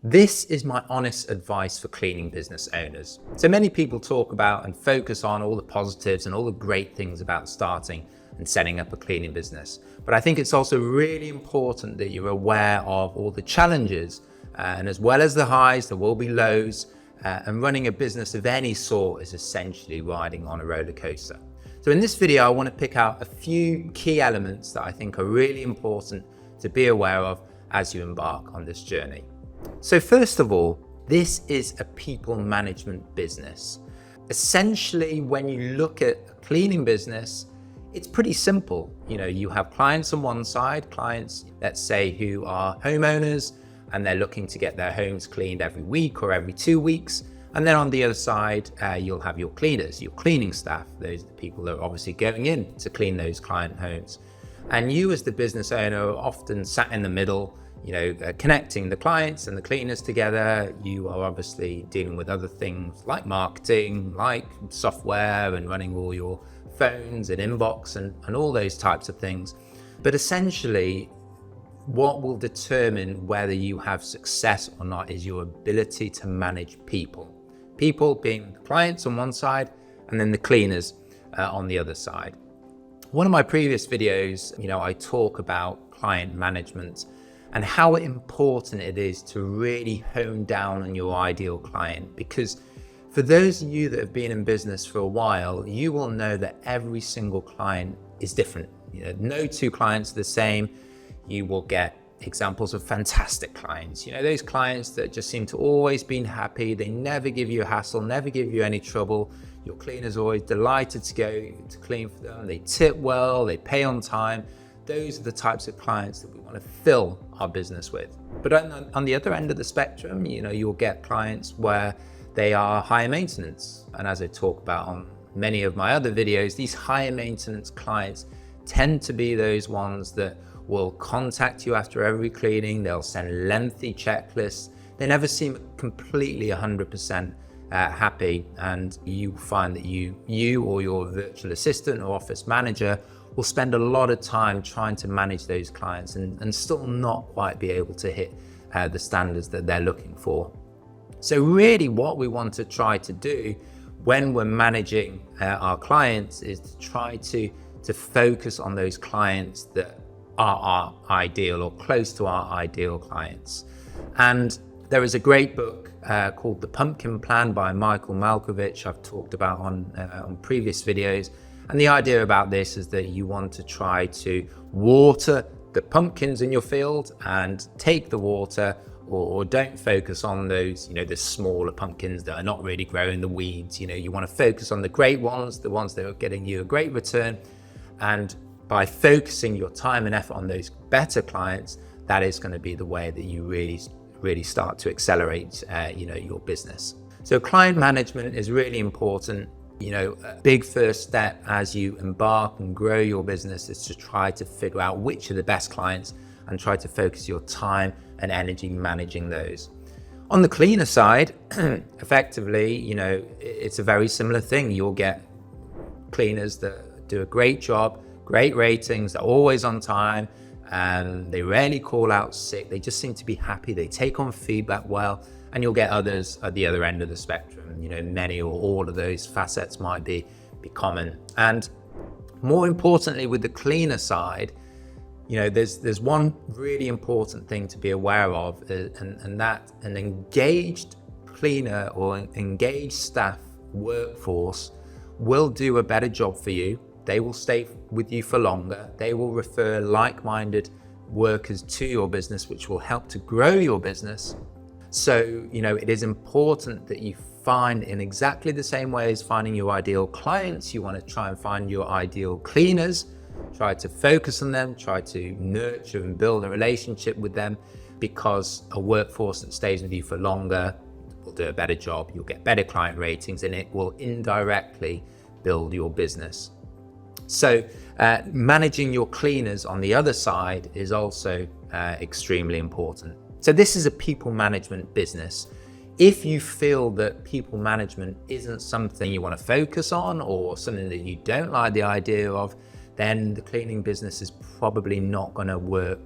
This is my honest advice for cleaning business owners. So many people talk about and focus on all the positives and all the great things about starting and setting up a cleaning business. But I think it's also really important that you're aware of all the challenges and as well as the highs, there will be lows. And running a business of any sort is essentially riding on a roller coaster. So in this video, I want to pick out a few key elements that I think are really important to be aware of as you embark on this journey. So first of all, this is a people management business. Essentially, when you look at a cleaning business, it's pretty simple. You have clients on one side, clients, let's say, who are homeowners, and they're looking to get their homes cleaned every week or every 2 weeks. And then on the other side, you'll have your cleaners, your cleaning staff. Those are the people that are obviously going in to clean those client homes. And you as the business owner are often sat in the middle, connecting the clients and the cleaners together. You are obviously dealing with other things like marketing, like software and running all your phones and inbox and all those types of things. But essentially, what will determine whether you have success or not is your ability to manage people. People being the clients on one side and then the cleaners on the other side. One of my previous videos, I talk about client management and how important it is to really hone down on your ideal client. Because for those of you that have been in business for a while, you will know that every single client is different. No two clients are the same. You will get examples of fantastic clients. Those clients that just seem to always be happy. They never give you a hassle, never give you any trouble. Your cleaner's always delighted to go to clean for them. They tip well, they pay on time. Those are the types of clients that we want to fill our business with. But on the other end of the spectrum, you'll get clients where they are higher maintenance. And as I talk about on many of my other videos, these higher maintenance clients tend to be those ones that will contact you after every cleaning. They'll send lengthy checklists. They never seem completely 100% happy. And you find that you or your virtual assistant or office manager will spend a lot of time trying to manage those clients and still not quite be able to hit the standards that they're looking for. So really what we want to try to do when we're managing our clients is to try to focus on those clients that are our ideal or close to our ideal clients. And there is a great book called The Pumpkin Plan by Michael Malkovich I've talked about on previous videos. And the idea about this is that you want to try to water the pumpkins in your field and take the water, or don't focus on those, the smaller pumpkins that are not really growing the weeds. You want to focus on the great ones, the ones that are getting you a great return. And by focusing your time and effort on those better clients, that is going to be the way that you really start to accelerate, your business. So client management is really important. A big first step as you embark and grow your business is to try to figure out which are the best clients and try to focus your time and energy managing those. On the cleaner side, effectively, it's a very similar thing. You'll get cleaners that do a great job, great ratings, they're always on time, and they rarely call out sick. They just seem to be happy. They take on feedback well. And you'll get others at the other end of the spectrum. Many or all of those facets might be common. And more importantly, with the cleaner side, there's one really important thing to be aware of, and that an engaged cleaner or an engaged staff workforce will do a better job for you. They will stay with you for longer. They will refer like-minded workers to your business, which will help to grow your business. So, it is important that you find, in exactly the same way as finding your ideal clients, you want to try and find your ideal cleaners, try to focus on them, try to nurture and build a relationship with them, because a workforce that stays with you for longer will do a better job. You'll get better client ratings and it will indirectly build your business. So managing your cleaners on the other side is also extremely important. So this is a people management business. If you feel that people management isn't something you want to focus on or something that you don't like the idea of, then the cleaning business is probably not going to work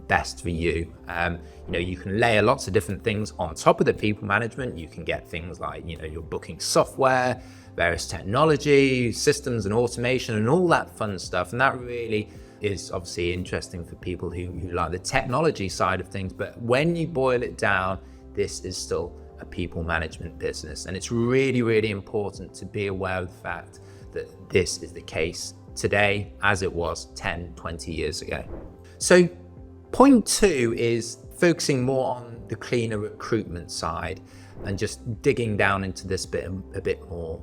best for you. You can layer lots of different things on top of the people management. You can get things like, your booking software, various technology, systems and automation and all that fun stuff. And that really is obviously interesting for people who like the technology side of things. But when you boil it down, this is still a people management business. And it's really, really important to be aware of the fact that this is the case today as it was 10, 20 years ago. So point 2 is focusing more on the cleaner recruitment side and just digging down into this a bit more.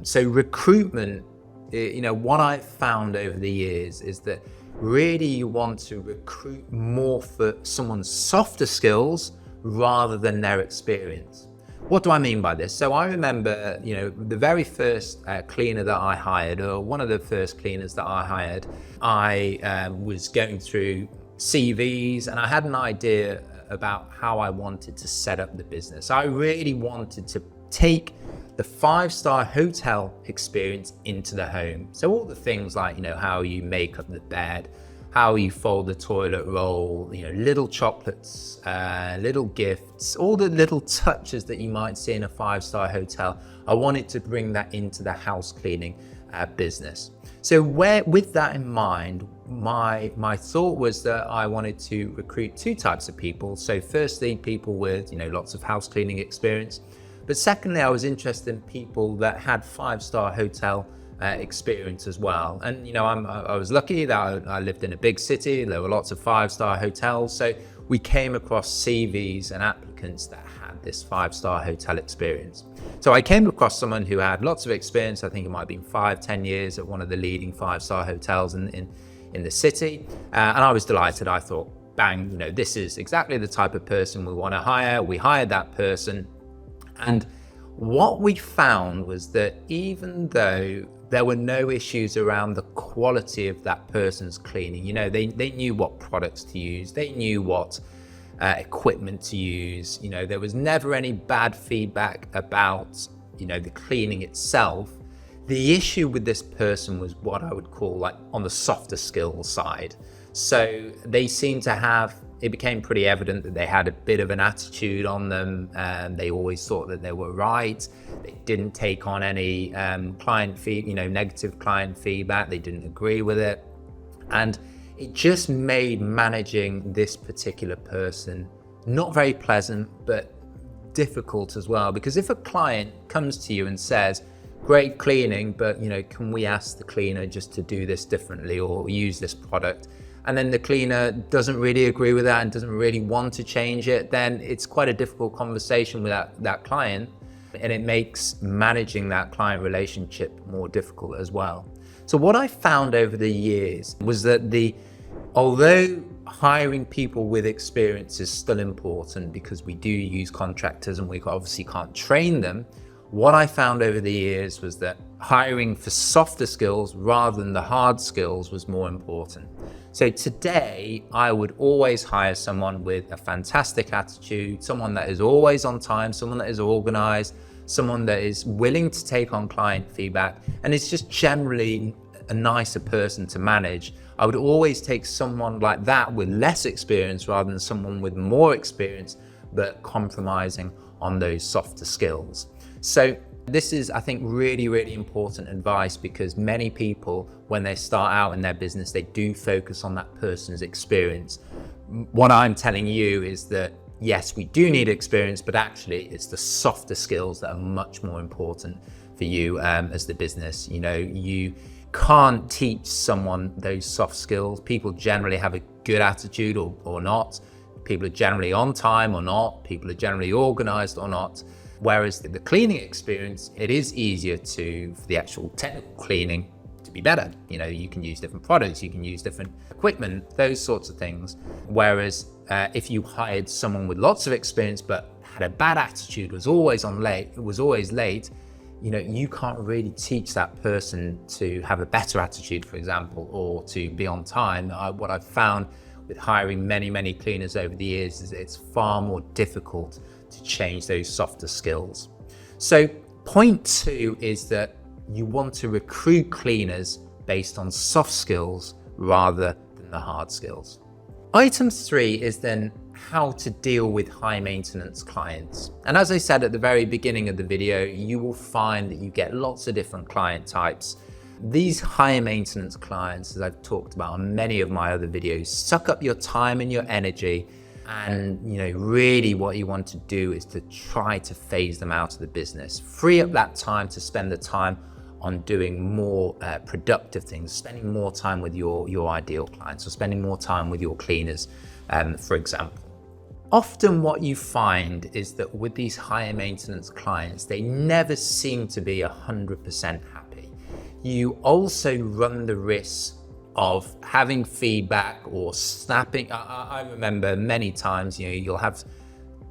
So recruitment, what I've found over the years is that really you want to recruit more for someone's softer skills rather than their experience. What do I mean by this? So I remember, the very first cleaner that I hired, or one of the first cleaners that I hired, I was going through CVs and I had an idea about how I wanted to set up the business. I really wanted to take the 5-star hotel experience into the home. So all the things like, how you make up the bed, how you fold the toilet roll, little chocolates, little gifts, all the little touches that you might see in a 5-star hotel. I wanted to bring that into the house cleaning business. So with that in mind, my thought was that I wanted to recruit 2 types of people. So firstly, people with, lots of house cleaning experience. But secondly, I was interested in people that had 5-star hotel experience as well. And I was lucky that I lived in a big city. There were lots of 5-star hotels, so we came across CVs and applicants that had this 5-star hotel experience. So I came across someone who had lots of experience. I think it might have been 5-10 years at one of the leading 5-star hotels in the city, and I was delighted. I thought, bang, this is exactly the type of person we want to hire. We hired that person, and what we found was that even though there were no issues around the quality of that person's cleaning, they knew what products to use, they knew what equipment to use, there was never any bad feedback about, the cleaning itself. The issue with this person was what I would call like on the softer skills side. So they seemed to have, it became pretty evident that they had a bit of an attitude on them, and they always thought that they were right. They didn't take on any negative client feedback. They didn't agree with it. And it just made managing this particular person not very pleasant, but difficult as well. Because if a client comes to you and says, great cleaning, but can we ask the cleaner just to do this differently or use this product? And then the cleaner doesn't really agree with that and doesn't really want to change it, then it's quite a difficult conversation with that client, and it makes managing that client relationship more difficult as well. So what I found over the years was that although hiring people with experience is still important because we do use contractors and we obviously can't train them, what I found over the years was that hiring for softer skills rather than the hard skills was more important. So today, I would always hire someone with a fantastic attitude, someone that is always on time, someone that is organized, someone that is willing to take on client feedback, and is just generally a nicer person to manage. I would always take someone like that with less experience rather than someone with more experience, but compromising on those softer skills. So this is, I think, really, really important advice, because many people, when they start out in their business, they do focus on that person's experience. What I'm telling you is that, yes, we do need experience, but actually it's the softer skills that are much more important for you as the business. You can't teach someone those soft skills. People generally have a good attitude or not. People are generally on time or not. People are generally organized or not. Whereas the cleaning experience, it is easier for the actual technical cleaning to be better. You can use different products, you can use different equipment, those sorts of things. Whereas if you hired someone with lots of experience but had a bad attitude, was always late, you can't really teach that person to have a better attitude, for example, or to be on time. What I've found with hiring many, many cleaners over the years is it's far more difficult to change those softer skills. So point 2 is that you want to recruit cleaners based on soft skills rather than the hard skills. Item 3 is then how to deal with high maintenance clients. And as I said at the very beginning of the video, you will find that you get lots of different client types. These high maintenance clients, as I've talked about on many of my other videos, suck up your time and your energy. And really what you want to do is to try to phase them out of the business. Free up that time to spend the time on doing more productive things, spending more time with your ideal clients, or spending more time with your cleaners, for example. Often what you find is that with these higher maintenance clients, they never seem to be 100% happy. You also run the risk of having feedback or snapping. I remember many times, you'll have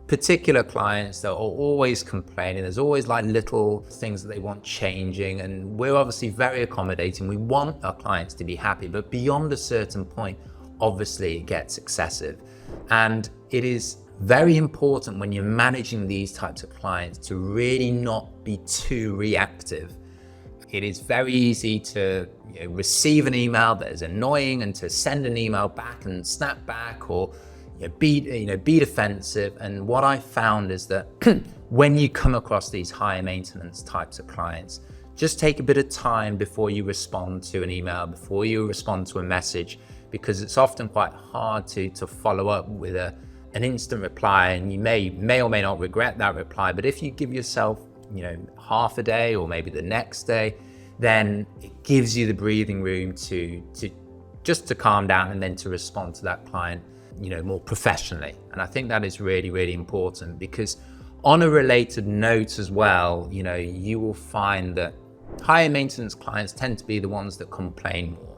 particular clients that are always complaining. There's always like little things that they want changing, and we're obviously very accommodating. We want our clients to be happy, but beyond a certain point, obviously it gets excessive. And it is very important when you're managing these types of clients to really not be too reactive. It is very easy to receive an email that is annoying and to send an email back and snap back, or be defensive. And what I found is that when you come across these high maintenance types of clients, just take a bit of time before you respond to an email, before you respond to a message, because it's often quite hard to follow up with an instant reply, and you may or may not regret that reply. But if you give yourself half a day or maybe the next day, then it gives you the breathing room to calm down and then to respond to that client more professionally. And I think that is really, really important, because on a related note as well, you will find that higher maintenance clients tend to be the ones that complain more.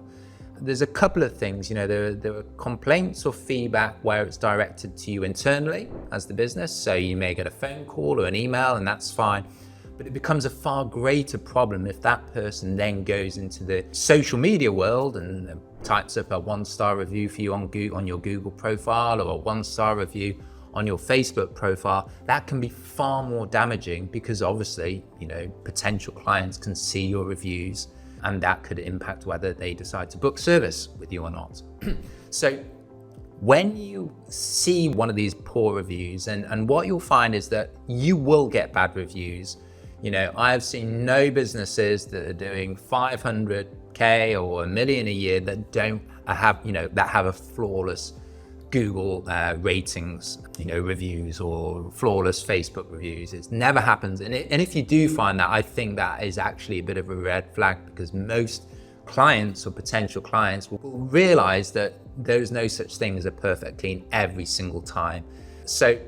There's a couple of things, there are complaints or feedback where it's directed to you internally as the business. So you may get a phone call or an email, and that's fine. But it becomes a far greater problem if that person then goes into the social media world and types up a 1-star review for you on your Google profile, or a 1-star review on your Facebook profile. That can be far more damaging, because obviously, potential clients can see your reviews, and that could impact whether they decide to book service with you or not. So when you see one of these poor reviews, and what you'll find is that you will get bad reviews. I've seen no businesses that are doing 500K or $1 million a year that don't have, that have a flawless Google ratings, reviews, or flawless Facebook reviews. It never happens. And if you do find that, I think that is actually a bit of a red flag, because most clients or potential clients will realize that there's no such thing as a perfect clean every single time. So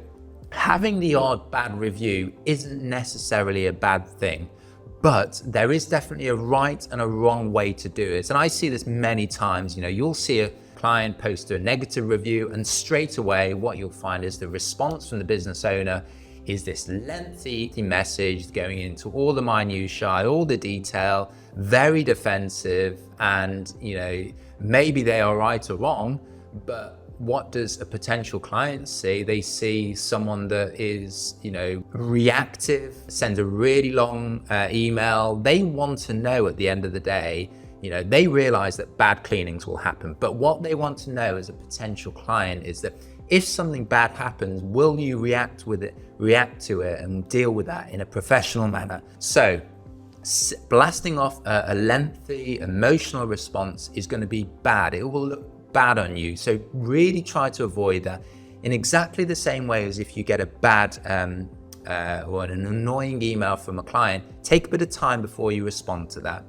having the odd bad review isn't necessarily a bad thing, but there is definitely a right and a wrong way to do it. And I see this many times. You'll see a client post a negative review, and straight away what you'll find is the response from the business owner is this lengthy message going into all the minutiae, all the detail, very defensive. And maybe they are right or wrong, but what does a potential client see? They see someone that is, reactive, sends a really long email. They want to know at the end of the day, they realize that bad cleanings will happen. But what they want to know as a potential client is that if something bad happens, will you react to it and deal with that in a professional manner? So blasting off a lengthy emotional response is going to be bad. It will look bad on you. So really try to avoid that, in exactly the same way as if you get a bad or an annoying email from a client. Take a bit of time before you respond to that.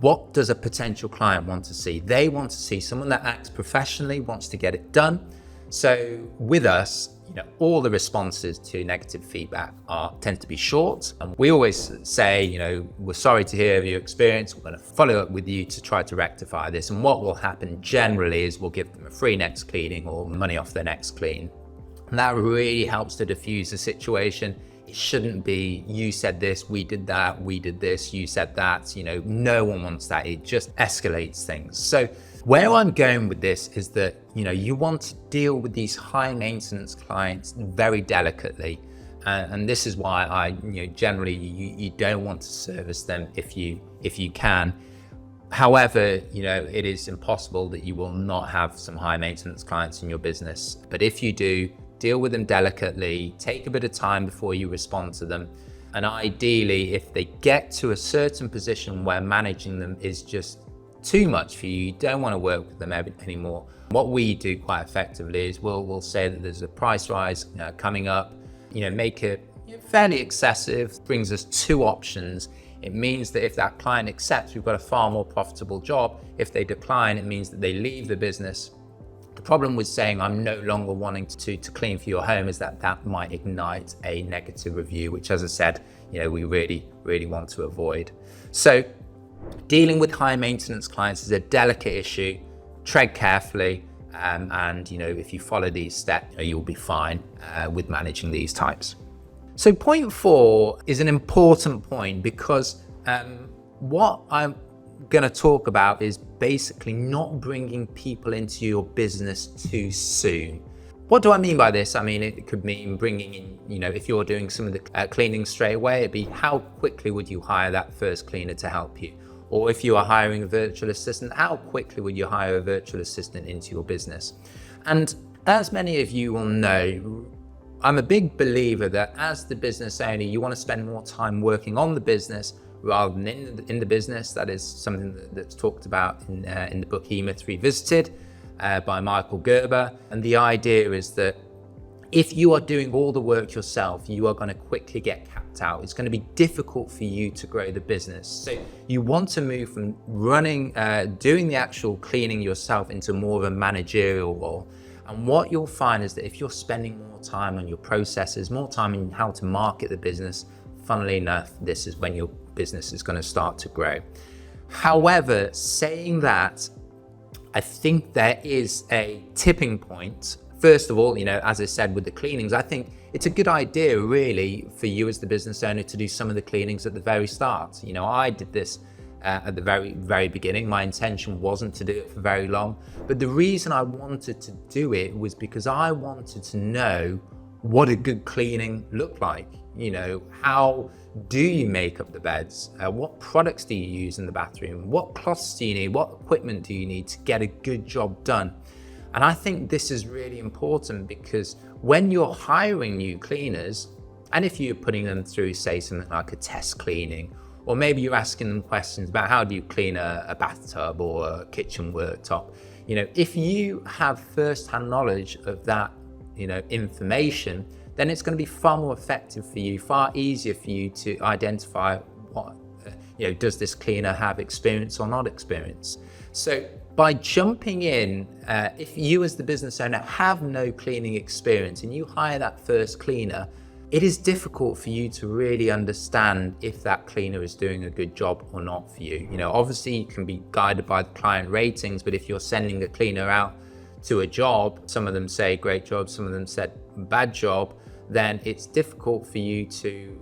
What does a potential client want to see? They want to see someone that acts professionally, wants to get it done. So with us, all the responses to negative feedback tend to be short. And we always say, we're sorry to hear of your experience. We're going to follow up with you to try to rectify this. And what will happen generally is we'll give them a free next cleaning or money off their next clean. And that really helps to diffuse the situation. It shouldn't be, you said this, we did that, we did this, you said that. No one wants that. It just escalates things. So where I'm going with this is that, you want to deal with these high maintenance clients very delicately. And this is why generally you don't want to service them if you can. However, it is impossible that you will not have some high maintenance clients in your business. But if you do, deal with them delicately, take a bit of time before you respond to them. And ideally, if they get to a certain position where managing them is just too much for you, you don't want to work with them anymore. What we do quite effectively is we'll say that there's a price rise coming up, make it fairly excessive, brings us two options. It means that if that client accepts, we've got a far more profitable job. If they decline, it means that they leave the business. The problem with saying I'm no longer wanting to clean for your home is that might ignite a negative review, which, as I said, we really want to avoid. So dealing with high maintenance clients is a delicate issue. Tread carefully, and if you follow these steps, you'll be fine with managing these types. So point 4 is an important point because what I'm going to talk about is basically not bringing people into your business too soon. What do I mean by this? I mean, it could mean bringing in, if you're doing some of the cleaning straight away, it'd be how quickly would you hire that first cleaner to help you? Or if you are hiring a virtual assistant, how quickly would you hire a virtual assistant into your business? And as many of you will know, I'm a big believer that as the business owner, you want to spend more time working on the business rather than in the business. That is something that's talked about in the book E-Myth Revisited by Michael Gerber. And the idea is that if you are doing all the work yourself, you are going to quickly get capped out. It's going to be difficult for you to grow the business. So you want to move from doing the actual cleaning yourself into more of a managerial role. And what you'll find is that if you're spending more time on your processes, more time in how to market the business, funnily enough, this is when your business is going to start to grow. However, saying that, I think there is a tipping point. First of all, as I said with the cleanings, I think it's a good idea really for you as the business owner to do some of the cleanings at the very start. I did this at the very beginning. My intention wasn't to do it for very long, but the reason I wanted to do it was because I wanted to know what a good cleaning looked like. How do you make up the beds? What products do you use in the bathroom? What cloths do you need? What equipment do you need to get a good job done? And I think this is really important because when you're hiring new cleaners, and if you're putting them through, say, something like a test cleaning, or maybe you're asking them questions about how do you clean a bathtub or a kitchen worktop, if you have first-hand knowledge of that, information, then it's going to be far more effective for you, far easier for you to identify what, does this cleaner have experience or not experience? So by jumping in, if you as the business owner have no cleaning experience and you hire that first cleaner, it is difficult for you to really understand if that cleaner is doing a good job or not for you. Obviously you can be guided by the client ratings, but if you're sending a cleaner out to a job, some of them say great job, some of them said bad job, then it's difficult for you to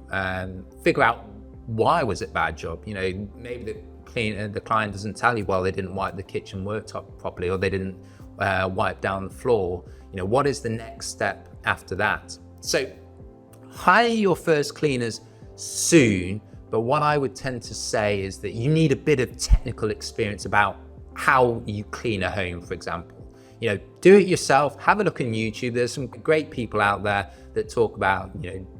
figure out why was it bad job. Maybe the client doesn't tell you, well, they didn't wipe the kitchen worktop properly, or they didn't wipe down the floor. What is the next step after that? So hire your first cleaners soon, but what I would tend to say is that you need a bit of technical experience about how you clean a home, for example. Do it yourself, have a look on YouTube. There's some great people out there that talk about,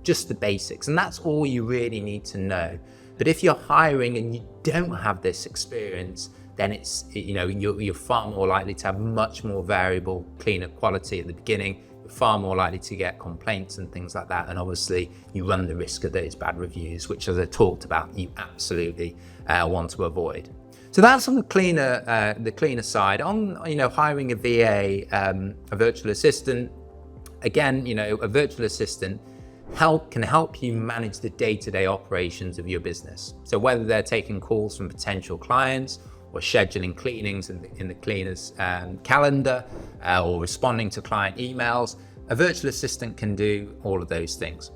just the basics, and that's all you really need to know. But if you're hiring and you don't have this experience, then you're far more likely to have much more variable cleaner quality at the beginning. You're far more likely to get complaints and things like that. And obviously you run the risk of those bad reviews, which, as I talked about, you absolutely want to avoid. So that's on the cleaner side. On hiring a VA, a virtual assistant. Again, a virtual assistant can help you manage the day-to-day operations of your business. So whether they're taking calls from potential clients, or scheduling cleanings in the cleaner's calendar, or responding to client emails, a virtual assistant can do all of those things.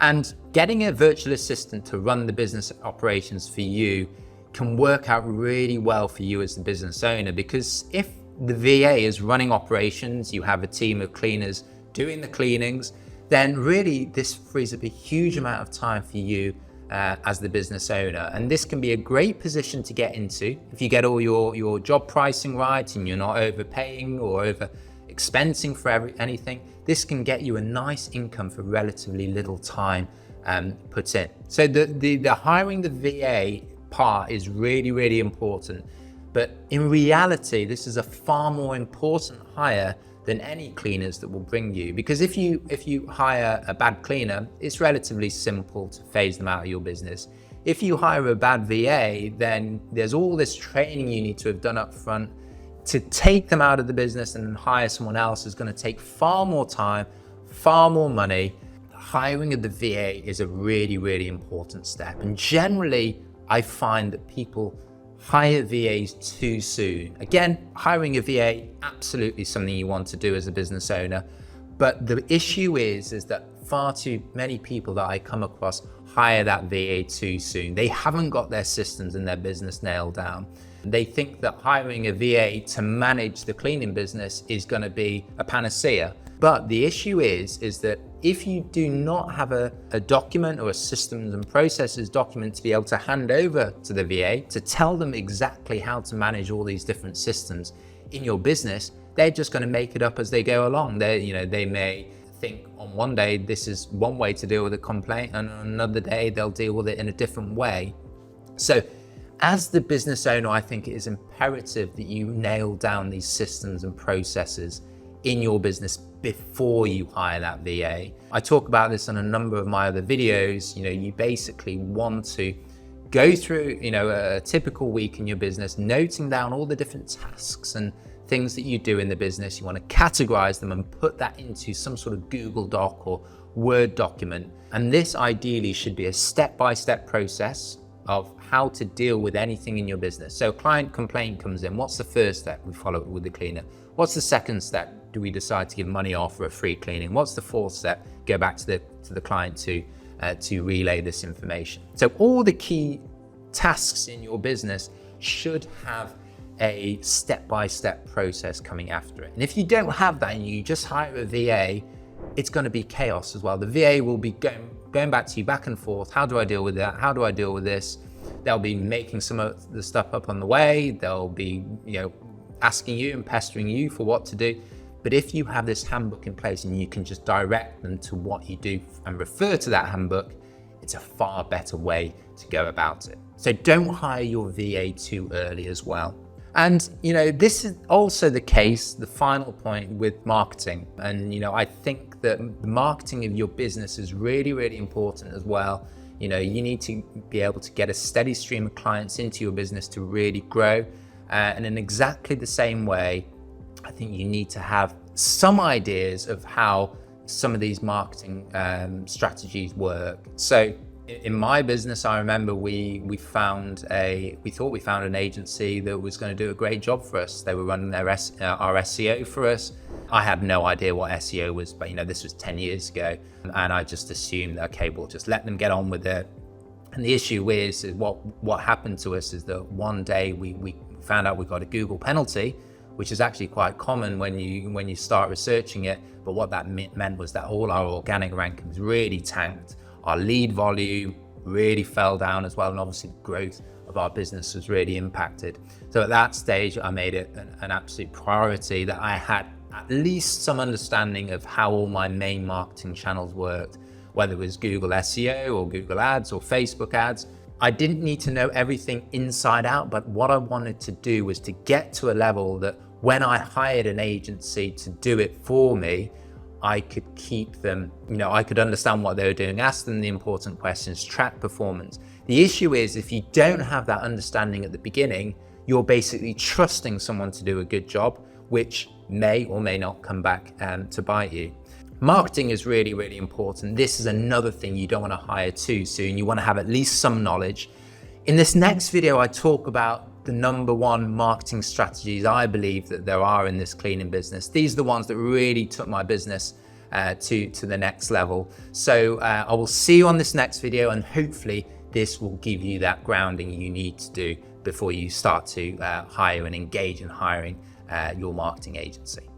And getting a virtual assistant to run the business operations for you can work out really well for you as the business owner, because if the VA is running operations, you have a team of cleaners doing the cleanings, then really this frees up a huge amount of time for you as the business owner. And this can be a great position to get into if you get all your job pricing right and you're not overpaying or over expensing for anything. This can get you a nice income for relatively little time put in. So the hiring the VA part is really, really important. But in reality, this is a far more important hire than any cleaners that will bring you. Because if you hire a bad cleaner, it's relatively simple to phase them out of your business. If you hire a bad VA, then there's all this training you need to have done up front. To take them out of the business and hire someone else is going to take far more time, far more money. The hiring of the VA is a really, really important step. And generally, I find that people hire VAs too soon. Again, hiring a VA, absolutely something you want to do as a business owner. But the issue is that far too many people that I come across hire that VA too soon. They haven't got their systems and their business nailed down. They think that hiring a VA to manage the cleaning business is going to be a panacea. But the issue is that if you do not have a document or a systems and processes document to be able to hand over to the VA to tell them exactly how to manage all these different systems in your business, they're just going to make it up as they go along. They may think on one day this is one way to deal with a complaint, and on another day they'll deal with it in a different way. So as the business owner, I think it is imperative that you nail down these systems and processes in your business before you hire that VA. I talk about this on a number of my other videos. You basically want to go through, a typical week in your business, noting down all the different tasks and things that you do in the business. You want to categorize them and put that into some sort of Google Doc or Word document. And this ideally should be a step-by-step process of how to deal with anything in your business. So a client complaint comes in. What's the first step? We follow it with the cleaner. What's the second step? Do we decide to give money off for a free cleaning? What's the fourth step? Go back to the client to relay this information. So all the key tasks in your business should have a step-by-step process coming after it. And if you don't have that and you just hire a VA, it's going to be chaos as well. The VA will be going back to you back and forth. How do I deal with that? How do I deal with this? They'll be making some of the stuff up on the way. They'll be, asking you and pestering you for what to do. But if you have this handbook in place and you can just direct them to what you do and refer to that handbook, it's a far better way to go about it. So don't hire your VA too early as well. And, this is also the case, the final point with marketing. And, I think that the marketing of your business is really, really important as well. You need to be able to get a steady stream of clients into your business to really grow. And in exactly the same way, I think you need to have some ideas of how some of these marketing strategies work. So in my business, I remember we thought we found an agency that was going to do a great job for us. They were running our SEO for us. I had no idea what SEO was, but this was 10 years ago. And I just assumed, okay, we'll just let them get on with it. And the issue is what happened to us is that one day we found out we got a Google penalty, which is actually quite common when you start researching it. But what that meant was that all our organic rankings really tanked. Our lead volume really fell down as well, and obviously the growth of our business was really impacted. So at that stage, I made it an absolute priority that I had at least some understanding of how all my main marketing channels worked, whether it was Google SEO or Google Ads or Facebook ads. I didn't need to know everything inside out, but what I wanted to do was to get to a level that when I hired an agency to do it for me, I could keep them, I could understand what they were doing, ask them the important questions, track performance. The issue is if you don't have that understanding at the beginning, you're basically trusting someone to do a good job, which may or may not come back to bite you. Marketing is really, really important. This is another thing you don't want to hire too soon. You want to have at least some knowledge. In this next video, I talk about the number one marketing strategies I believe that there are in this cleaning business. These are the ones that really took my business to the next level. So I will see you on this next video, and hopefully this will give you that grounding you need to do before you start to hire and engage in hiring your marketing agency.